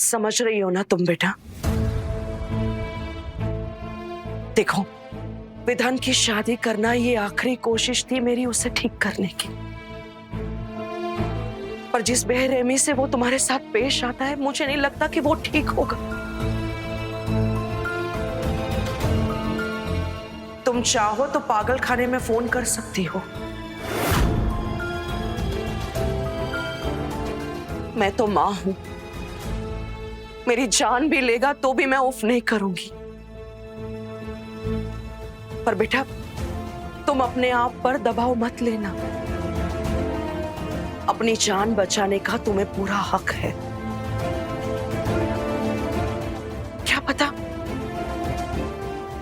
समझ रही हो ना तुम बेटा? देखो, विधान की शादी करना ये आखिरी कोशिश थी मेरी उसे ठीक करने की। पर जिस बेरहमी से वो तुम्हारे साथ पेश आता है, मुझे नहीं लगता कि वो ठीक होगा। तुम चाहो तो पागल खाने में फोन कर सकती हो। मैं तो मां हूं, मेरी जान भी लेगा तो भी मैं उफ नहीं करूंगी। पर बेटा, तुम अपने आप पर दबाव मत लेना। अपनी जान बचाने का तुम्हें पूरा हक है। क्या पता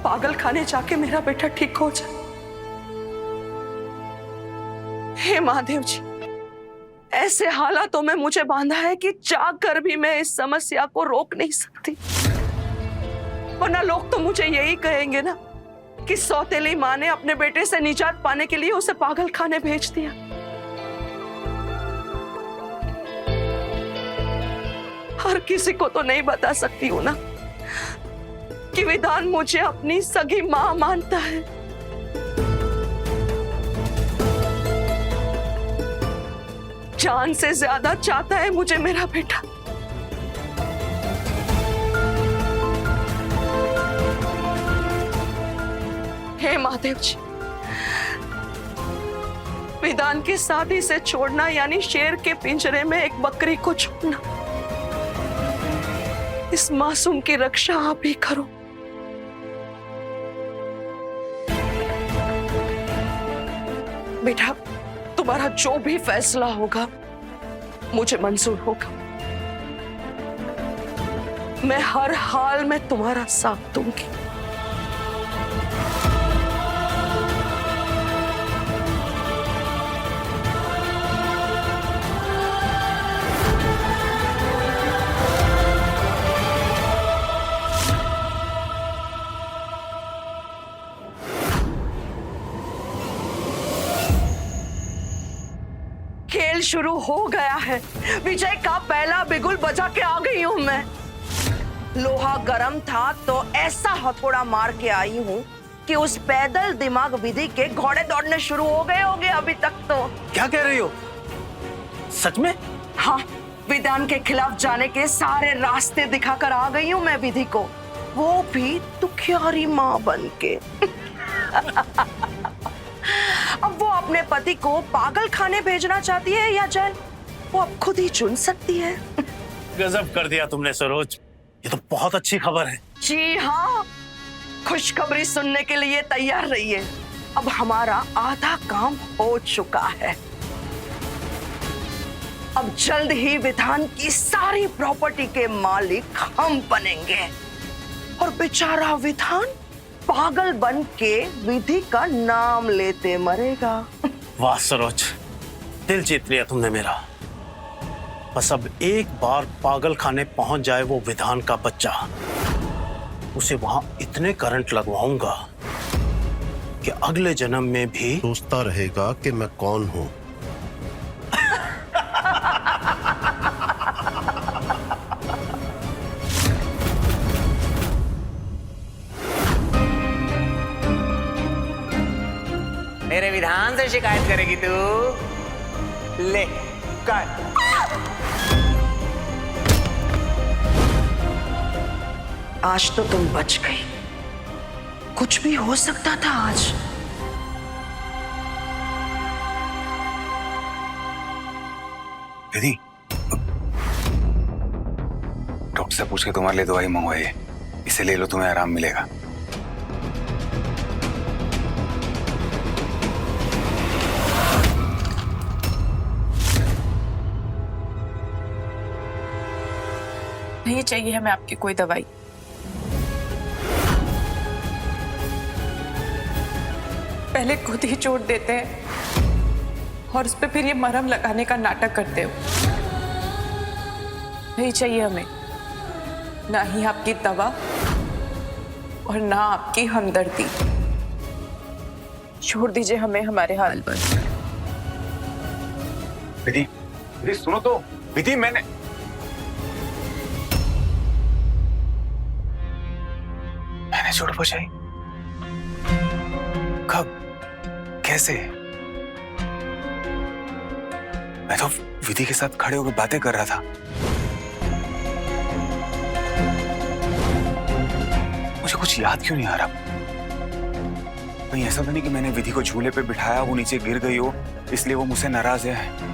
पागल खाने जाके मेरा बेटा ठीक हो जाए। हे महादेव जी, ऐसे हालातों में मुझे बांधा है कि चाह कर भी मैं इस समस्या को रोक नहीं सकती। वरना लोग तो मुझे यही कहेंगे ना कि सौतेली मां ने अपने बेटे से निजात पाने के लिए उसे पागल खाने भेज दिया। हर किसी को तो नहीं बता सकती हूं ना कि विधान मुझे अपनी सगी मां मानता है। जान से ज्यादा चाहता है मुझे मेरा बेटा। हे महादेव जी, विधान के साथ इसे छोड़ना यानी शेर के पिंजरे में एक बकरी को छोड़ना। इस मासूम की रक्षा आप ही करो। बेटा, तुम्हारा जो भी फैसला होगा मुझे मंजूर होगा। मैं हर हाल में तुम्हारा साथ दूंगी। खेल शुरू हो गया है। विजय का पहला बिगुल बजा के आ गई हूं मैं। लोहा गरम था तो ऐसा हथौड़ा मार के आई हूं कि उस पैदल दिमाग विधि के घोड़े दौड़ने शुरू हो गए होंगे अभी तक तो। क्या कह रही हो? सच में? हाँ, विधान के खिलाफ जाने के सारे रास्ते दिखाकर आ गई हूं मैं विधि को, वो भी दुखियारी मां बन के। अब वो अपने पति को पागल खाने भेजना चाहती है या जेल, वो अब खुद ही चुन सकती है। गजब कर दिया तुमने सरोज, ये तो बहुत अच्छी खबर है। जी हाँ, खुशखबरी सुनने के लिए तैयार रहिए। अब हमारा आधा काम हो चुका है। अब जल्द ही विधान की सारी प्रॉपर्टी के मालिक हम बनेंगे और बेचारा विधान पागल बन के विधि का नाम लेते मरेगा। वाह सरोज, दिल जीत लिया तुमने मेरा। बस अब एक बार पागल खाने पहुंच जाए वो विधान का बच्चा, उसे वहां इतने करंट लगवाऊंगा कि अगले जन्म में भी सोचता रहेगा कि मैं कौन हूं। मेरे विधान से शिकायत करेगी तू? ले कर। आज तो तुम बच गई। कुछ भी हो सकता था आज। दीदी, डॉक्टर से पूछ के तुम्हारे लिए दवाई मंगवाई है, इसे ले लो, तुम्हें आराम मिलेगा। नहीं चाहिए हमें आपकी कोई दवाई। पहले खुद ही चोट देते हैं और उस पर फिर ये मरहम लगाने का नाटक करते हो। नहीं चाहिए हमें, ना ही आपकी दवा और ना आपकी हमदर्दी। छोड़ दीजिए हमें हमारे हाल पर। विधि, विधि सुनो तो। विधि, मैंने मैंने चोट पहुंचाई? कब? कैसे? मैं तो विधि के साथ खड़े होकर बातें कर रहा था। मुझे कुछ याद क्यों नहीं आ रहा? कहीं ऐसा तो नहीं कि मैंने विधि को झूले पे बिठाया, वो नीचे गिर गई हो, इसलिए वो मुझसे नाराज है।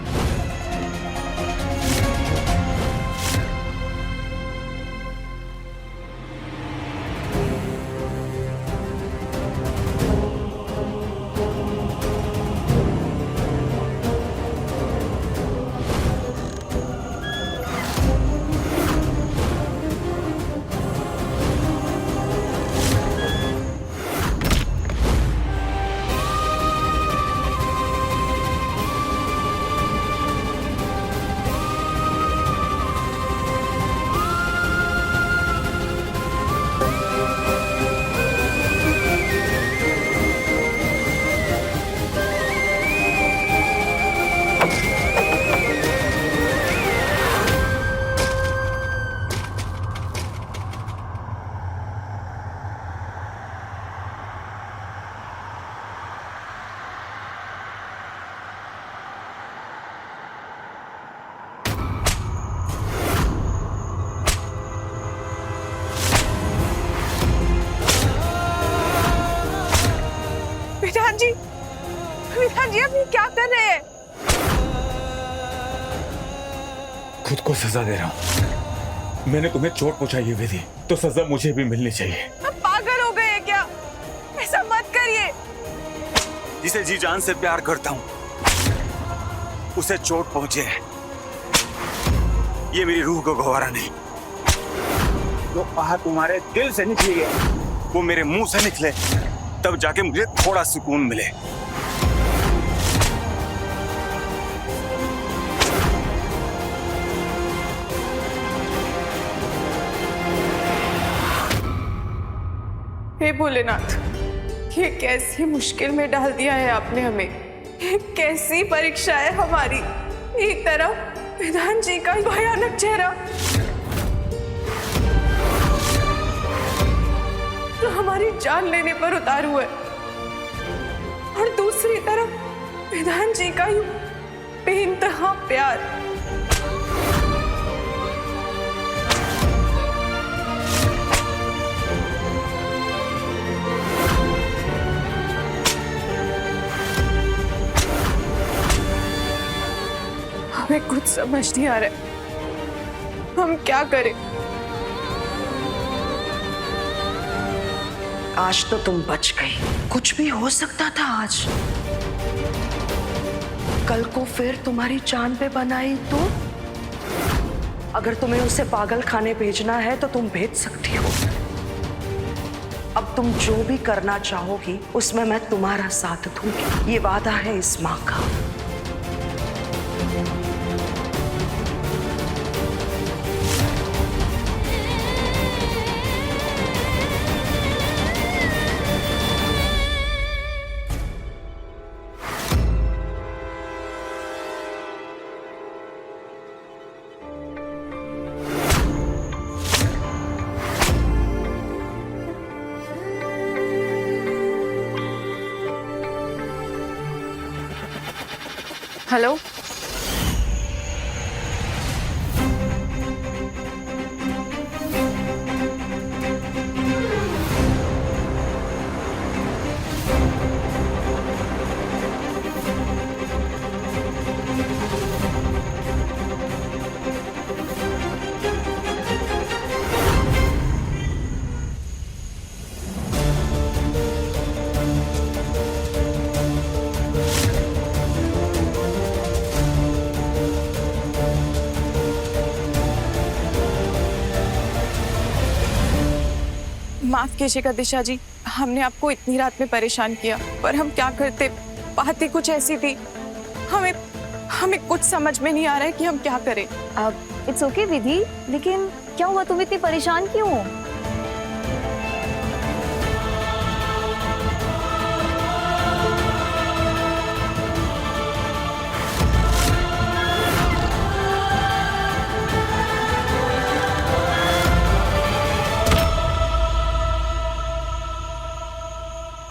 विधान जी आप ये क्या कर रहे हैं? खुद को सजा दे रहा हूँ। मैंने तुम्हें चोट पहुंचाई है विधि, तो सजा मुझे भी मिलनी चाहिए। आप पागल हो गए हैं क्या? ऐसा मत करिए। जिसे जी जान से प्यार करता हूँ उसे चोट पहुंचे, ये मेरी रूह को गवारा नहीं। जो आह तुम्हारे दिल से निकली है वो मेरे मुंह से निकले, तब जाके मुझे थोड़ा सुकून मिले। हे भोलेनाथ, ये कैसी मुश्किल में डाल दिया है आपने हमें। ये कैसी परीक्षा है हमारी। एक तरफ विधान जी का भयानक चेहरा, जो हमारी जान लेने पर उतार हुआ है, और दूसरी तरफ विधान जी का यूं बेइंतहा प्यार। हमें कुछ समझ नहीं आ रहा, हम क्या करें। आज तो तुम बच गई। कुछ भी हो सकता था आज। कल को फिर तुम्हारी चांद पे बनाई तो? अगर तुम्हें उसे पागल खाने भेजना है तो तुम भेज सकती हो। अब तुम जो भी करना चाहोगी उसमें मैं तुम्हारा साथ दूंगी। ये वादा है इस माँ का। हेलो, माफ कीजिएगा दिशा जी, हमने आपको इतनी रात में परेशान किया, पर हम क्या करते। बातें कुछ ऐसी थी, हमें कुछ समझ में नहीं आ रहा है कि हम क्या करें। अब इट्स ओके विधि, लेकिन क्या हुआ, तुम इतनी परेशान क्यों हो?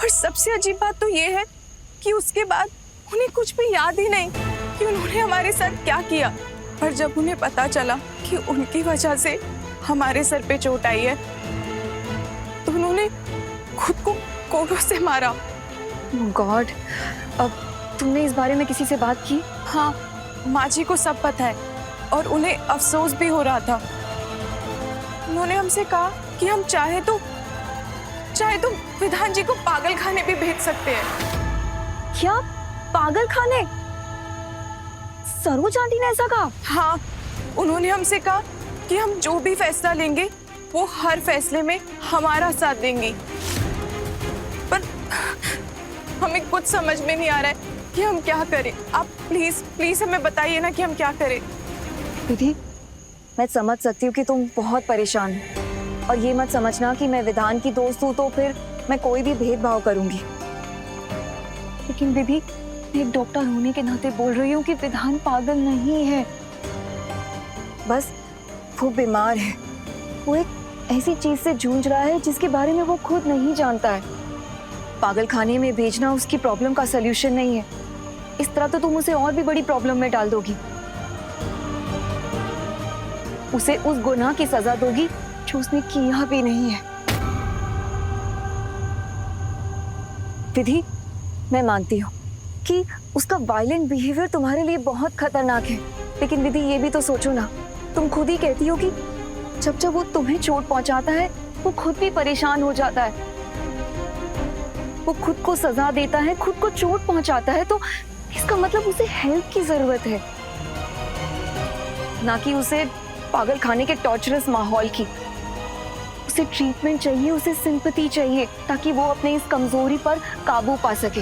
और सबसे अजीब बात तो ये है कि उसके बाद उन्हें कुछ भी याद ही नहीं कि उन्होंने हमारे साथ क्या किया। पर जब उन्हें पता चला कि उनकी वजह से हमारे सर पे चोट आई है तो उन्होंने खुद को कोड़ों से मारा। गॉड, अब तुमने इस बारे में किसी से बात की? हाँ, माँ जी को सब पता है और उन्हें अफसोस भी हो रहा था। उन्होंने हमसे कहा कि हम चाहे तो विधान जी को पागल खाने भी भेज सकते हैं। क्या? पागल खाने? सरोज आंटी ने ऐसा कहा? हाँ, उन्होंने हमसे कहा कि हम जो भी फैसला लेंगे वो हर फैसले में हमारा साथ देंगी। पर हमें कुछ समझ में नहीं आ रहा है कि हम क्या करें। आप प्लीज हमें बताइए ना कि हम क्या करें। विधि, मैं समझ सकती हूँ कि तुम बहुत परेशान हो, और ये मत समझना कि मैं विधान की दोस्त हूँ तो फिर मैं कोई भी भेदभाव करूंगी। लेकिन विधि, मैं एक डॉक्टर होने के नाते बोल रही हूँ कि विधान पागल नहीं है, बस वो बीमार है। वो एक ऐसी चीज से जूझ रहा है जिसके बारे में वो खुद नहीं जानता है। पागल खाने में भेजना उसकी प्रॉब्लम का सलूशन नहीं है। इस तरह तो तुम उसे और भी बड़ी प्रॉब्लम में डाल दोगी, उसे उस गुनाह की सजा दोगी जो उसने किया भी नहीं है। विधि, मैं मानती हूँ कि उसका वायलेंट बिहेवियर तुम्हारे लिए बहुत खतरनाक है, लेकिन विधि ये भी तो सोचो ना, तुम खुद ही कहती हो कि जब जब वो तुम्हें चोट पहुंचाता है वो खुद भी परेशान हो जाता है। वो खुद को सजा देता है, खुद को चोट पहुंचाता है, तो इसका मतलब उसे हेल्प की जरूरत है, ना कि उसे पागल खाने के टॉर्चरस माहौल की। उसे ट्रीटमेंट चाहिए, उसे सिंपैथी चाहिए, ताकि वो अपने इस कमजोरी पर काबू पा सके।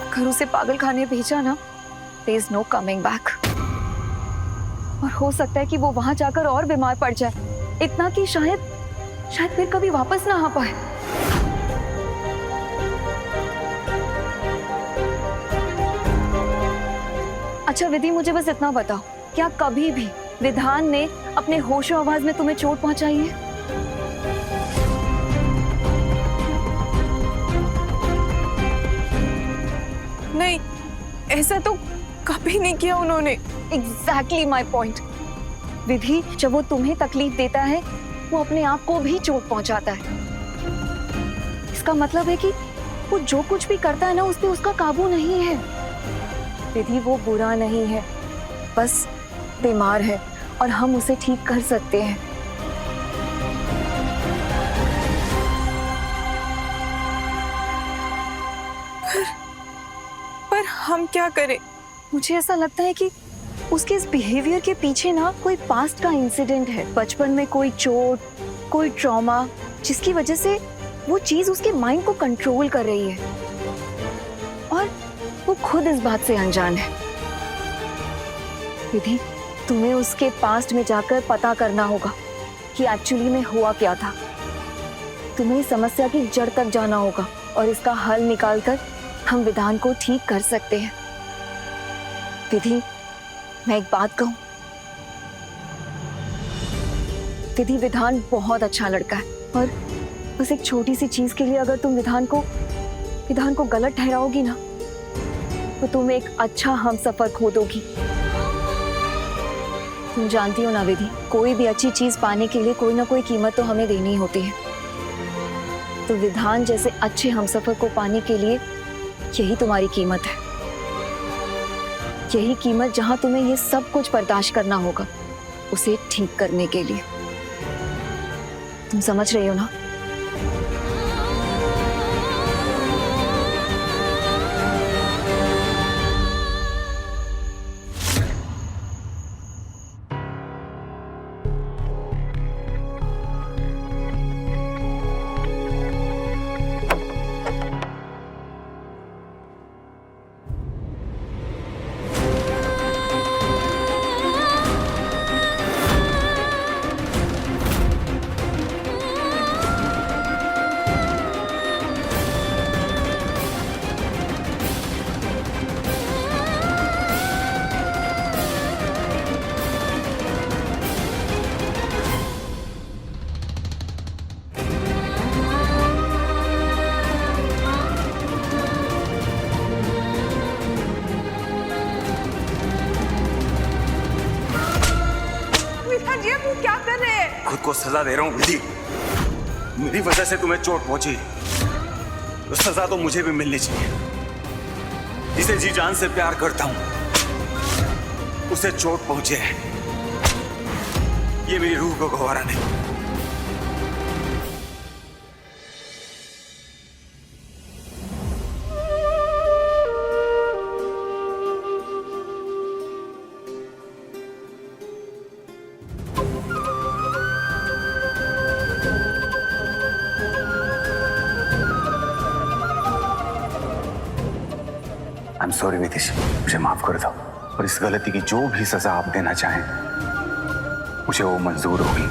अगर उसे पागल खाने भेजा ना, there is no coming back. और हो सकता है कि वो वहां जाकर और बीमार पड़ जाए, इतना कि शायद फिर कभी वापस ना आ पाए। अच्छा विधि, मुझे बस इतना बताओ, क्या कभी भी विधान ने अपने होशो आवाज में तुम्हें चोट पहुंचाई है? नहीं, ऐसा तो कभी नहीं किया उन्होंने। Exactly my point. विधि, जब वो तुम्हें तकलीफ देता है वो अपने आप को भी चोट पहुंचाता है। इसका मतलब है कि वो जो कुछ भी करता है ना, उस पे उसका काबू नहीं है। विधि, वो बुरा नहीं है, बस बीमार है और हम उसे ठीक कर सकते हैं। पर हम क्या करें? मुझे ऐसा लगता है कि उसके इस बिहेवियर के पीछे ना कोई पास्ट का इंसिडेंट है, बचपन में कोई चोट, कोई ट्रॉमा, जिसकी वजह से वो चीज उसके माइंड को कंट्रोल कर रही है और वो खुद इस बात से अनजान है। विधि, तुम्हें उसके पास्ट में जाकर पता करना होगा कि एक्चुअली में हुआ क्या था। तुम्हें इस समस्या की जड़ तक जाना होगा और इसका हल निकालकर हम विधान को ठीक कर सकते हैं। विधि, मैं एक बात कहूं, विधि, विधान बहुत अच्छा लड़का है और बस एक छोटी सी चीज के लिए अगर तुम विधान को गलत ठहराओगी ना, तो तुम एक अच्छा हमसफर खो दोगी। तुम जानती हो ना विधि, कोई भी अच्छी चीज पाने के लिए कोई ना कोई कीमत तो हमें देनी होती है। तो विधान जैसे अच्छे हमसफर को पाने के लिए यही तुम्हारी कीमत है। यही कीमत जहां तुम्हें ये सब कुछ बर्दाश्त करना होगा उसे ठीक करने के लिए। तुम समझ रही हो ना? को सजा दे रहा हूँ विधि। मेरी वजह से तुम्हें चोट पहुंची तो सजा तो मुझे भी मिलनी चाहिए। जिसे जी जान से प्यार करता हूं उसे चोट पहुंचे, ये मेरी रूह को गवारा नहीं। आई एम सॉरी विदिश, मुझे माफ कर दो और इस गलती की जो भी सजा आप देना चाहें मुझे वो मंजूर होगी।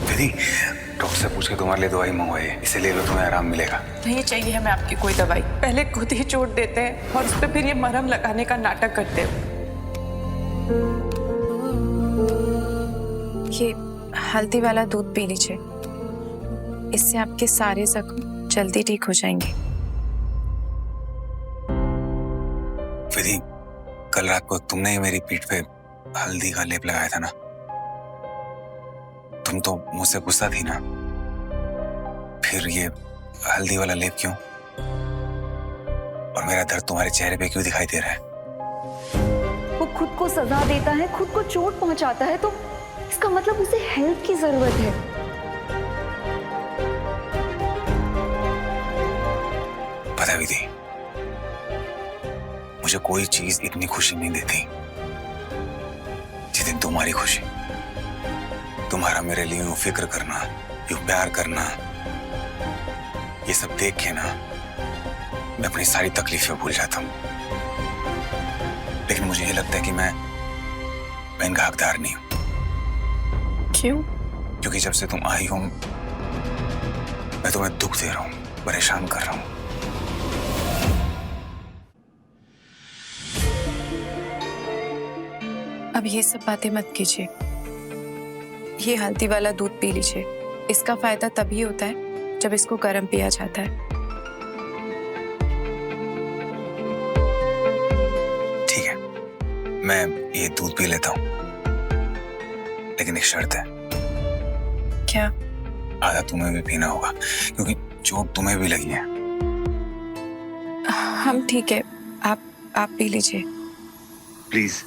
विधि, डॉक्टर से पूछ के तुम्हारे लिए दवाई मंगवाई है, इसे ले लो, तुम्हें आराम मिलेगा। नहीं चाहिए हमें आपकी कोई दवाई। पहले खुद ही चोट देते हैं और उस पर फिर ये मरहम लगाने का नाटक करते हो। ये हल्दी वाला दूध पी लीजिए, इससे आपके सारे जख्म जल्दी ठीक हो जाएंगे। विधि, कल रात को तुमने ही मेरी पीठ पे हल्दी का लेप लगाया था ना? तुम तो मुझसे गुस्सा थी ना, फिर ये हल्दी वाला लेप क्यों? और मेरा दर्द तुम्हारे चेहरे पे क्यों दिखाई दे रहा है? वो खुद को सजा देता है, खुद को चोट पहुंचाता है, तो इसका मतलब उसे हेल्प की जरूरत है। पता विधि, मुझे कोई चीज इतनी खुशी नहीं देती जितनी तुम्हारी खुशी। तुम्हारा मेरे लिए यूं फिक्र करना, यूं प्यार करना, ये सब देख के ना मैं अपनी सारी तकलीफें भूल जाता हूं। लेकिन मुझे ये लगता है कि मैं इनका हकदार नहीं हूं। क्यों? क्योंकि जब से तुम आई हो मैं तुम्हें दुख दे रहा हूँ, परेशान कर रहा हूँ। अब ये सब बातें मत कीजिए। ये हल्दी वाला दूध पी लीजिए। इसका फायदा तभी होता है जब इसको गर्म पिया जाता है। ठीक है, मैं ये दूध पी लेता हूँ, लेकिन एक शर्त है। क्या? आधा तुम्हें भी पीना होगा, क्योंकि चोट तुम्हें भी लगी है। हम ठीक है, आप पी लीजिए। प्लीज।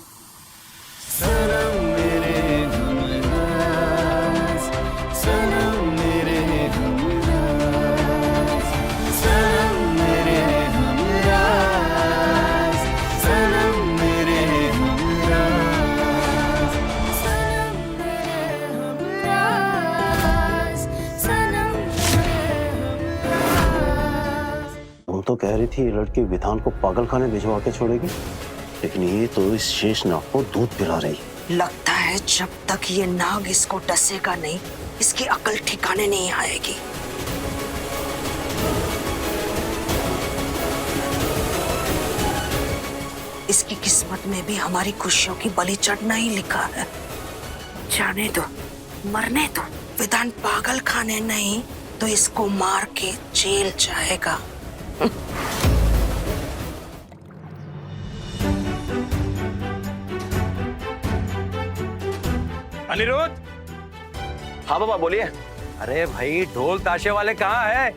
तुम तो कह रही थी ये लड़की विधान को पागल खाने भिजवा के छोड़ेगी, लेकिन ये तो इस शेषनाग को दूध पिला रही। लगता है जब तक ये नाग इसको डसेगा नहीं, इसकी अकल ठिकाने नहीं आएगी। इसकी किस्मत में भी हमारी खुशियों की बलि चढ़ना ही लिखा है। जाने दो, मरने दो। विधान पागल खाने नहीं तो इसको मार के जेल जाएगा। अनिरुद्ध। हाँ बाबा बोलिए। अरे भाई ढोल ताशे वाले कहाँ है?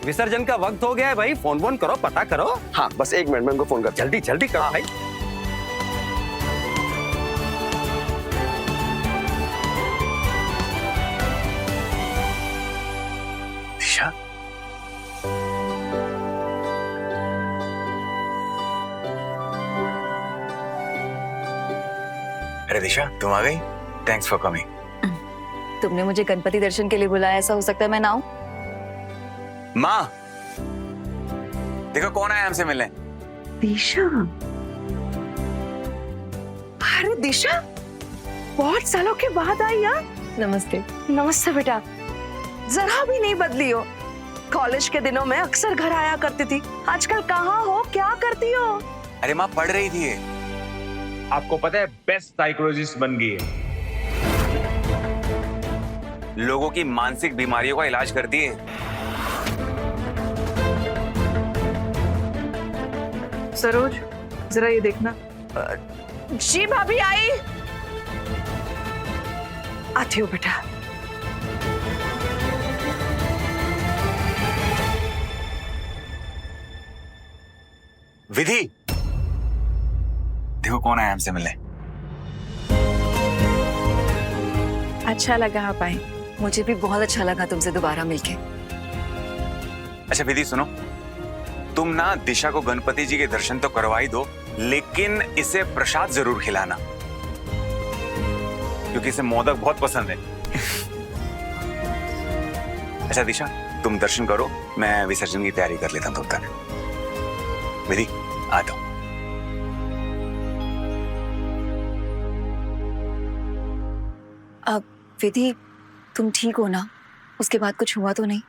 विसर्जन का वक्त हो गया है भाई, फोन करो, पता करो। हाँ बस 1 मिनट में उनको फोन कर। जल्दी जल्दी करो भाई। दिशा, अरे दिशा तुम आ गई। Thanks for coming. तुमने मुझे गणपति दर्शन के लिए बुलाया, ऐसा हो सकता है मैं ना आऊं? माँ देखो कौन आया हमसे मिलने। दिशा। अरे दिशा, बहुत सालों के बाद आई यार। नमस्ते। नमस्ते बेटा। जरा भी नहीं बदली हो। कॉलेज के दिनों में अक्सर घर आया करती थी, आजकल कहाँ हो, क्या करती हो? अरे माँ पढ़ रही थी। आपको पता है बेस्ट साइकोलॉजिस्ट बन गई है। लोगों की मानसिक बीमारियों का इलाज करती है। सरोज, जरा ये देखना। जी भाभी आई। आती हो बेटा। विधि देखो कौन आया हमसे मिलने। अच्छा लगा आप आए। मुझे भी बहुत अच्छा लगा तुमसे दोबारा मिलके। अच्छा विधि सुनो, तुम ना दिशा को गणपति जी के दर्शन तो करवा ही दो, लेकिन इसे प्रसाद जरूर खिलाना, क्योंकि इसे मोदक बहुत पसंद है। अच्छा दिशा तुम दर्शन करो, मैं विसर्जन की तैयारी कर लेता हूं तब तक। विधि आता हूं। अब विधि, तुम ठीक हो ना? उसके बाद कुछ हुआ तो नहीं?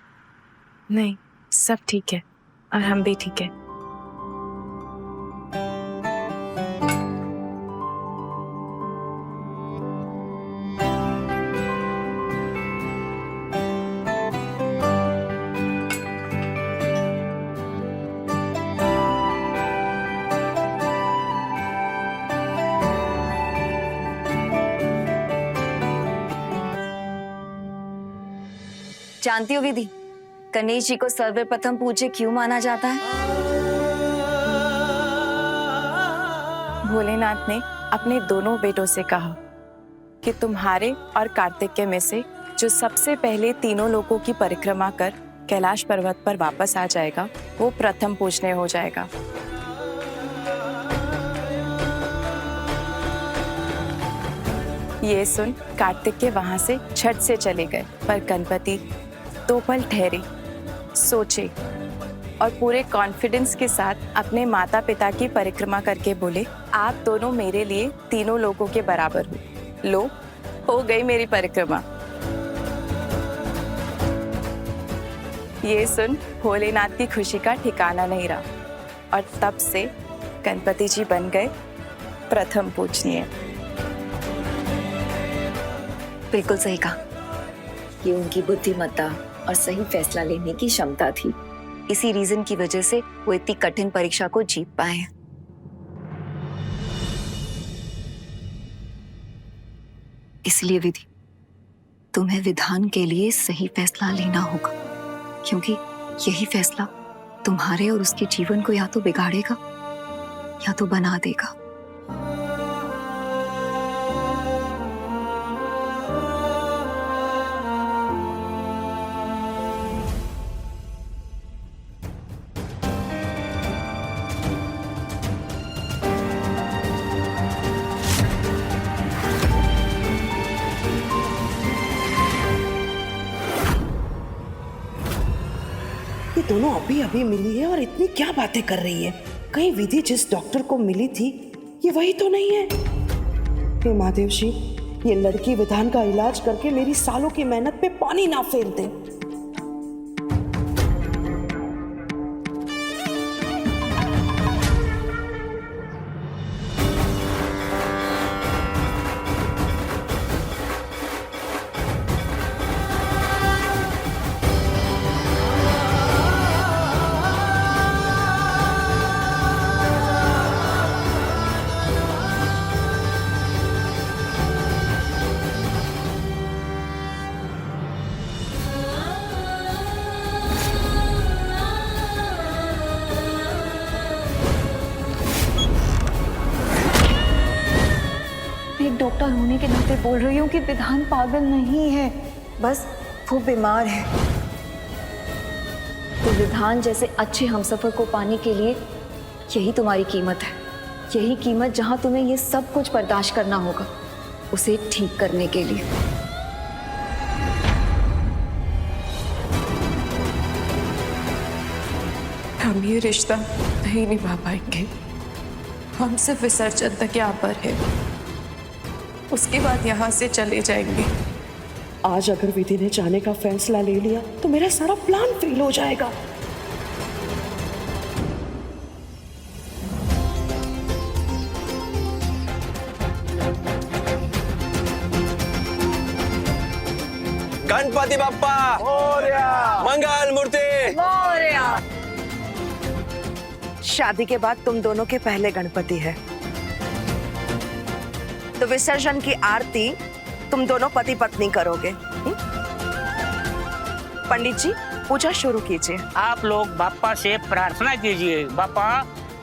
नहीं, सब ठीक है और हम भी ठीक है। जानती हो विधि, गणेश जी को सर्वप्रथम पूज्य क्यों माना जाता है? भोलेनाथ ने अपने दोनों बेटों से कहा कि तुम्हारे और कार्तिकेय में से जो सबसे पहले तीनों लोकों की परिक्रमा कर कैलाश पर्वत पर वापस आ जाएगा, वो प्रथम पूजनीय हो जाएगा। ये सुन कार्तिकेय वहां से झट से चले गए, पर गणपति 2 पल ठहरे, सोचे और पूरे कॉन्फिडेंस के साथ अपने माता पिता की परिक्रमा करके बोले, आप दोनों मेरे लिए तीनों लोगों के बराबर हो। लो, हो गई मेरी परिक्रमा। ये सुन भोलेनाथ की खुशी का ठिकाना नहीं रहा और तब से गणपति जी बन गए प्रथम पूजनीय। बिल्कुल सही कहा। ये उनकी बुद्धिमत्ता और सही फैसला लेने की क्षमता थी। इसी रीजन की वजह से वो इतनी कठिन परीक्षा को जीत पाए हैं। इसलिए विधि, तुम्हें विधान के लिए सही फैसला लेना होगा, क्योंकि यही फैसला तुम्हारे और उसके जीवन को या तो बिगाड़ेगा या तो बना देगा। ये दोनों अभी अभी मिली है और इतनी क्या बातें कर रही है। कहीं विधि जिस डॉक्टर को मिली थी ये वही तो नहीं है। हे महादेव जी, ये लड़की विधान का इलाज करके मेरी सालों की मेहनत पे पानी ना फेर दे। एक डॉक्टर होने के नाते बोल रही हूँ कि विधान पागल नहीं है, बस वो बीमार है। तो विधान जैसे अच्छे हमसफर को पाने के लिए यही तुम्हारी कीमत है। यही कीमत जहां तुम्हें ये सब कुछ बर्दाश्त करना होगा उसे ठीक करने के लिए। हम ये रिश्ता नहीं निभा पाएंगे। हम सिर्फ विसर्जन तक यहाँ पर है, उसके बाद यहाँ से चले जाएंगे। आज अगर विधि ने जाने का फैसला ले लिया तो मेरा सारा प्लान फेल हो जाएगा। गणपति बप्पा मंगल मूर्ति। शादी के बाद तुम दोनों के पहले गणपति है, तो विसर्जन की आरती तुम दोनों पति पत्नी करोगे। पंडित जी पूजा शुरू कीजिए। आप लोग बाप्पा से प्रार्थना कीजिए, बाप्पा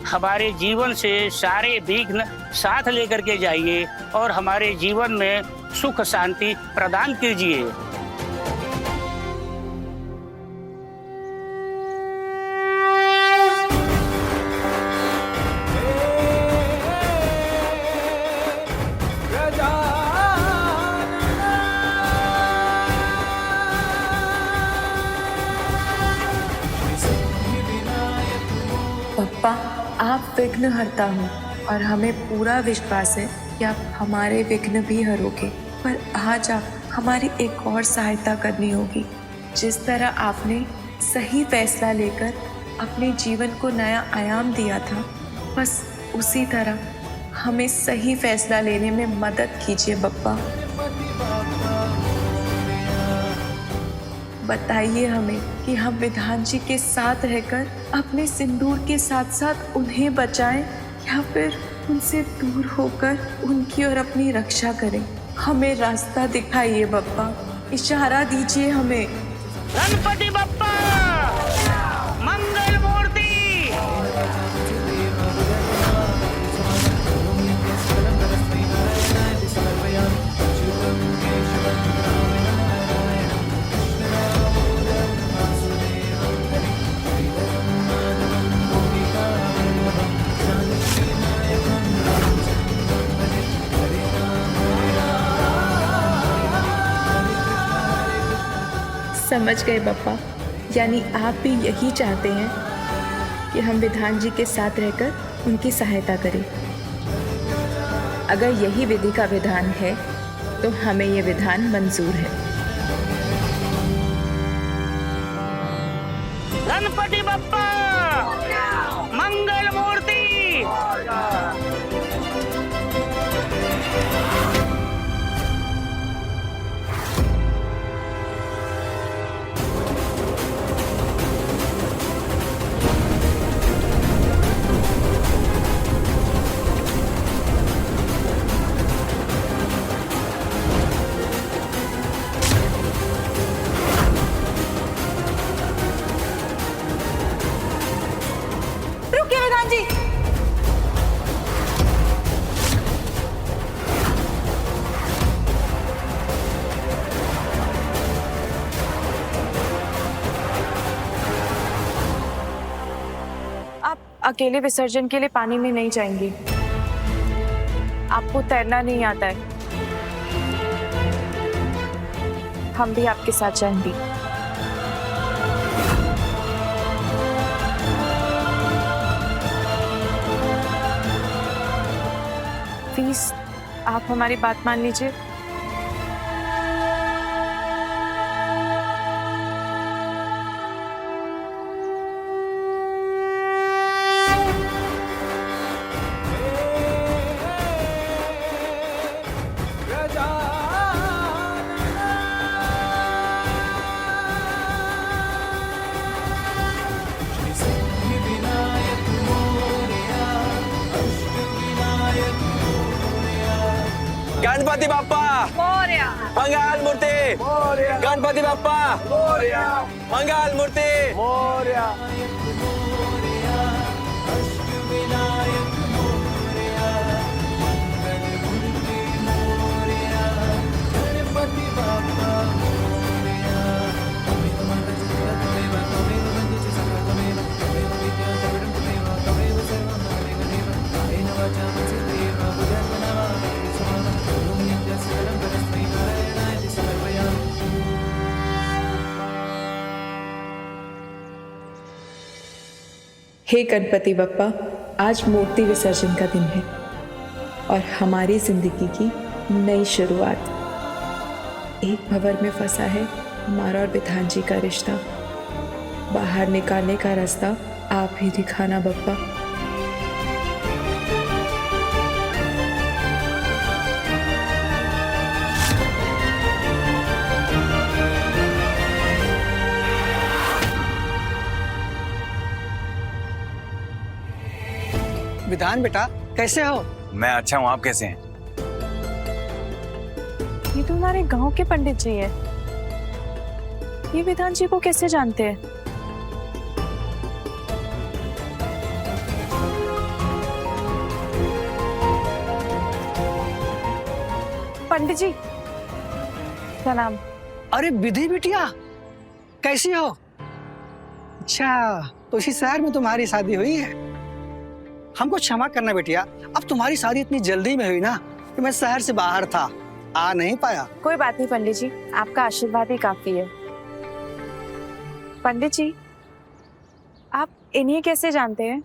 हमारे जीवन से सारे विघ्न साथ लेकर के जाइए और हमारे जीवन में सुख शांति प्रदान कीजिए। पप्पा, आप विघ्न हरता हो और हमें पूरा विश्वास है कि आप हमारे विघ्न भी हरोगे। पर आज आप हमारी एक और सहायता करनी होगी। जिस तरह आपने सही फैसला लेकर अपने जीवन को नया आयाम दिया था, बस उसी तरह हमें सही फैसला लेने में मदद कीजिए बप्पा। बताइए हमें कि हम विधान जी के साथ रहकर अपने सिंदूर के साथ साथ उन्हें बचाएं या फिर उनसे दूर होकर उनकी और अपनी रक्षा करें। हमें रास्ता दिखाइए बप्पा, इशारा दीजिए हमें। गणपति बप्पा मंगल मूर्ति। समझ गए बप्पा, यानी आप भी यही चाहते हैं कि हम विधान जी के साथ रहकर उनकी सहायता करें। अगर यही विधि का विधान है तो हमें यह विधान मंजूर है। गणपति बप्पा मंगल मूर्ति। रुकिए विधान जी। आप अकेले विसर्जन के लिए पानी में नहीं जाएंगी। आपको तैरना नहीं आता है। हम भी आपके साथ जाएंगे। प्लीज आप हमारी बात मान लीजिए। गणपति बाप्पा मंगल मूर्ति। गणपति बाप्पा मंगल मूर्ति। हे गणपति बप्पा, आज मूर्ति विसर्जन का दिन है और हमारी जिंदगी की नई शुरुआत। एक भंवर में फंसा है हमारा और विधान जी का रिश्ता। बाहर निकालने का रास्ता आप ही दिखाना बप्पा। विधान बेटा, कैसे हो? मैं अच्छा हूँ, आप कैसे हैं? ये तो हमारे गांव के पंडित जी है। ये विधान जी को कैसे जानते हैं? पंडित जी प्रणाम। अरे विधि बिटिया, कैसी हो? अच्छा, तो इसी शहर में तुम्हारी शादी हुई है? हमको क्षमा करना बेटिया, अब तुम्हारी शादी इतनी जल्दी में हुई ना कि मैं शहर से बाहर था, आ नहीं पाया। कोई बात नहीं पंडित जी, आपका आशीर्वाद ही काफी है। पंडित जी, आप इन्हें कैसे जानते हैं?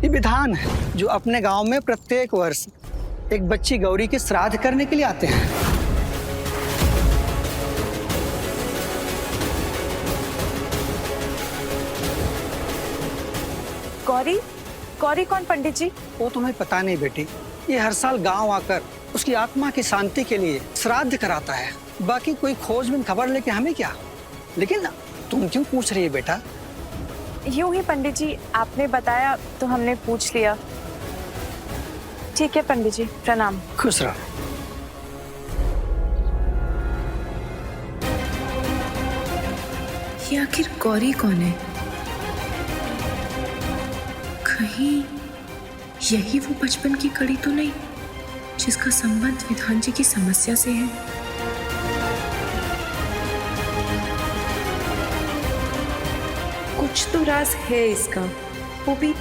ये विधान है जो अपने गांव में प्रत्येक वर्ष एक बच्ची गौरी के श्राद्ध करने के लिए आते हैं। गौरी? गौरी कौन पंडित जी? वो तुम्हें पता नहीं बेटी, ये हर साल गांव आकर उसकी आत्मा की शांति के लिए श्राद्ध कराता है। बाकी कोई खोजबीन खबर लेके हमें क्या, लेकिन तुम क्यों पूछ रही है बेटा? यूं ही पंडित जी, आपने बताया तो हमने पूछ लिया। ठीक है पंडित जी, प्रणाम। खुश रहो। ये आखिर गौरी कौन है? कहीं यही वो बचपन की कड़ी तो नहीं जिसका संबंध विधान जी की समस्या से है? कुछ तो राज है इसका, वो भी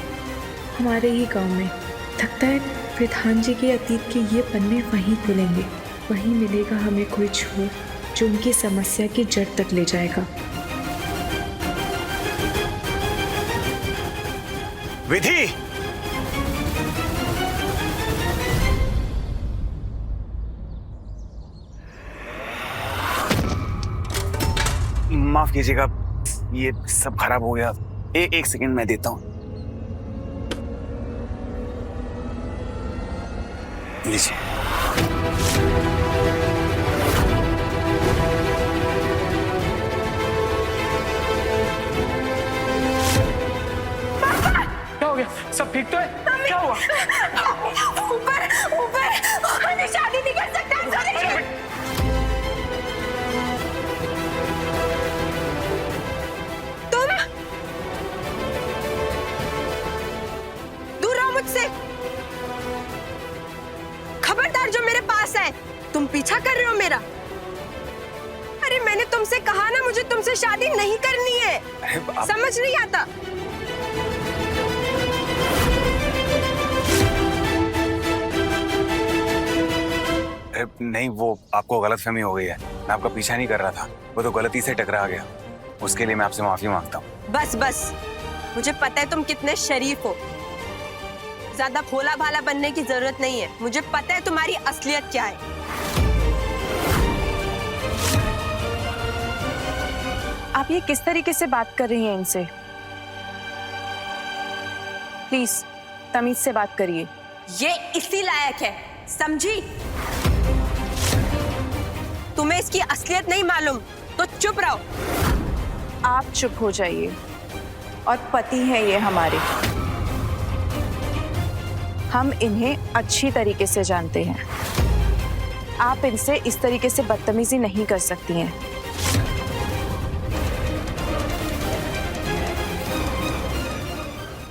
हमारे ही गांव में। लगता है विधान जी के अतीत के ये पन्ने वहीं खुलेंगे, वहीं मिलेगा हमें कोई छोर जो उनकी समस्या की जड़ तक ले जाएगा। विधि, माफ कीजिएगा, ये सब खराब हो गया। एक सेकंड मैं देता हूँ। लीजिए। क्या हो गया? सब ठीक तो है? क्या हुआ? ऊपर ऊपर मैं शादी नहीं कर सकता। तुम दूर रहो मुझसे। खबरदार जो मेरे पास है। तुम पीछा कर रहे हो मेरा। अरे मैंने तुमसे कहा ना, मुझे तुमसे शादी नहीं करनी है। समझ नहीं आता। नहीं, वो आपको गलतफहमी हो गई है। मैं आपका पीछा नहीं कर रहा था, वो तो गलती से टकरा गया। उसके लिए मैं आपसे माफी मांगता हूँ। बस बस, मुझे पता है तुम कितने शरीफ हो। ज्यादा भोला भाला बनने की जरूरत नहीं है। मुझे पता है तुम्हारी असलियत क्या है। आप ये किस तरीके से बात कर रही हैं इनसे? प्लीज तमीज से बात करिए। ये इसी लायक है, समझी? तुम्हें इसकी असलियत नहीं मालूम तो चुप रहो। आप चुप हो जाइए। और पति हैं ये हमारे। हम इन्हें अच्छी तरीके से जानते हैं। आप इनसे इस तरीके से बदतमीजी नहीं कर सकती हैं।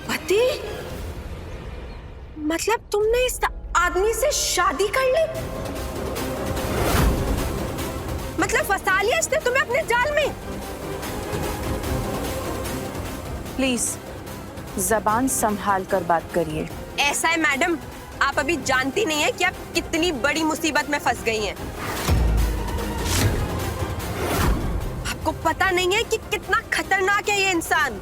पति? मतलब तुमने इस आदमी से शादी कर ली? मतलब फंसा लिया इसने तुम्हें अपने जाल में? प्लीज जबान संभाल कर बात करिए। ऐसा है मैडम, आप अभी जानती नहीं है कि आप कितनी बड़ी मुसीबत में फंस गई हैं। आपको पता नहीं है कि कितना खतरनाक है ये इंसान।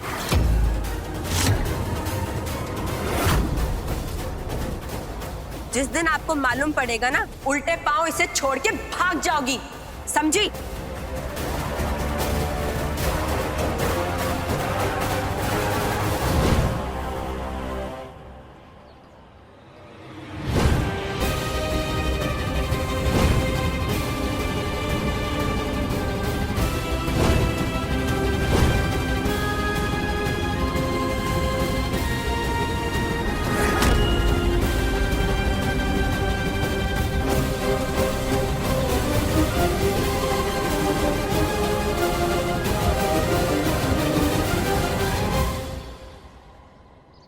जिस दिन आपको मालूम पड़ेगा ना, उल्टे पांव इसे छोड़ के भाग जाओगी, समझी?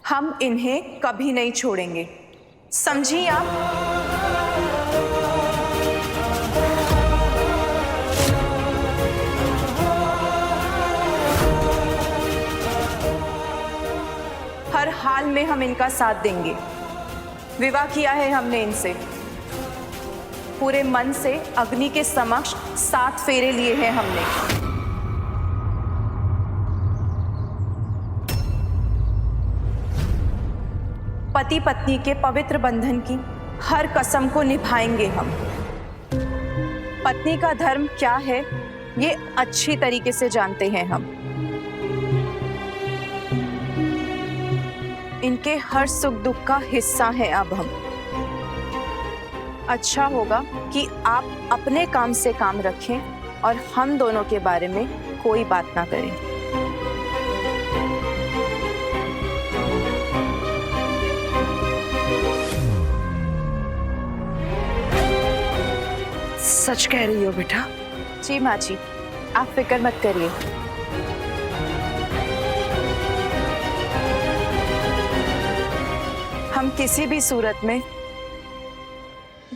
हम इन्हें कभी नहीं छोड़ेंगे, समझी आप? हर हाल में हम इनका साथ देंगे। विवाह किया है हमने इनसे, पूरे मन से अग्नि के समक्ष 7 फेरे लिए हैं हमने। पति पत्नी के पवित्र बंधन की हर कसम को निभाएंगे हम। पत्नी का धर्म क्या है ये अच्छी तरीके से जानते हैं हम। इनके हर सुख दुख का हिस्सा है अब हम। अच्छा होगा कि आप अपने काम से काम रखें और हम दोनों के बारे में कोई बात ना करें। सच कह रही हो बेटा? जी माँ जी, आप फिक्र मत करिए। हम किसी भी सूरत में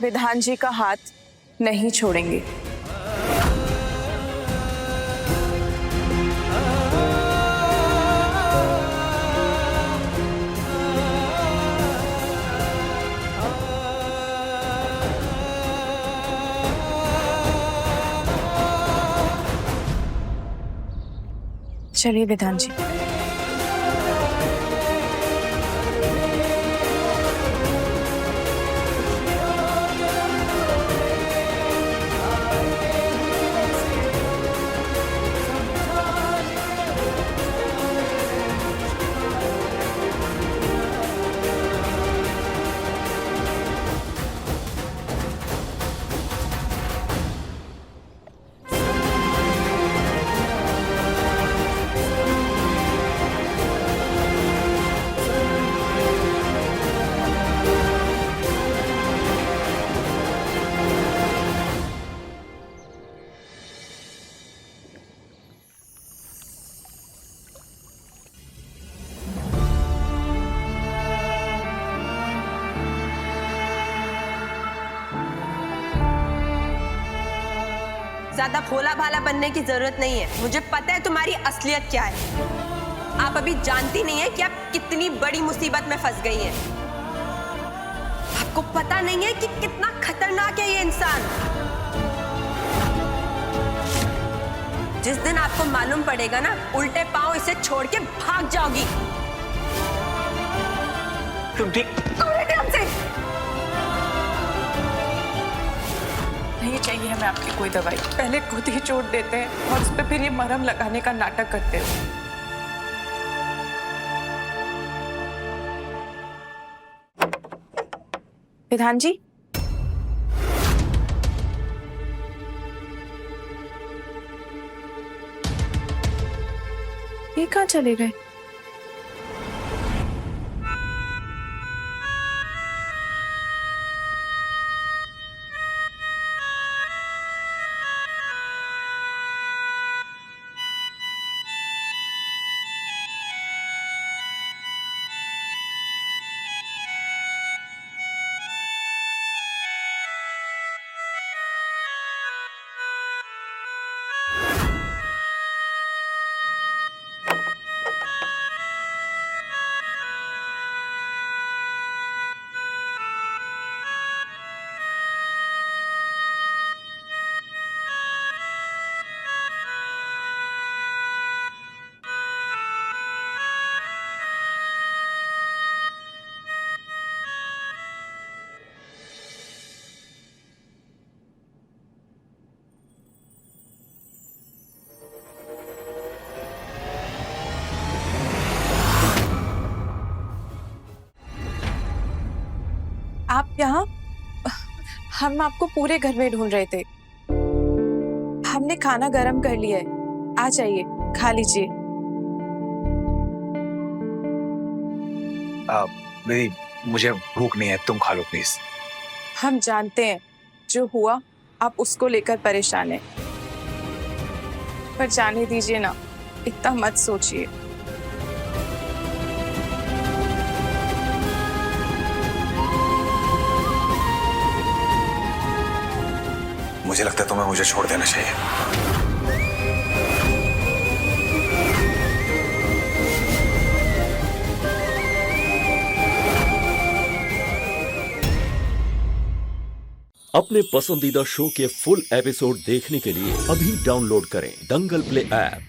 विधान जी का हाथ नहीं छोड़ेंगे। चलिए विधान जी। ज्यादा भोला भाला बनने की जरूरत नहीं है। मुझे पता है तुम्हारी असलियत क्या है। आप अभी जानती नहीं है कि आप कितनी बड़ी मुसीबत में फंस गई हैं। आपको पता नहीं है कि कितना खतरनाक है ये इंसान। जिस दिन आपको मालूम पड़ेगा ना, उल्टे पांव इसे छोड़ के भाग जाओगी। तुम ठीक? हमसे नहीं चाहिए हमें आपकी कोई दवाई। पहले खुद ही चोट देते हैं और उस पर फिर ये मरहम लगाने का नाटक करते हो। विधान जी, ये कहाँ चले गए? आप यहाँ? हम आपको पूरे घर में ढूंढ रहे थे। हमने खाना गरम कर लिया है, आ जाइए, खा लीजिए। दीदी, मुझे भूख नहीं है, तुम खा लो प्लीज। हम जानते हैं जो हुआ, आप उसको लेकर परेशान हैं, पर जाने दीजिए ना, इतना मत सोचिए। मुझे लगता है तुम्हें मुझे छोड़ देना चाहिए। अपने पसंदीदा शो के फुल एपिसोड देखने के लिए अभी डाउनलोड करें दंगल प्ले ऐप।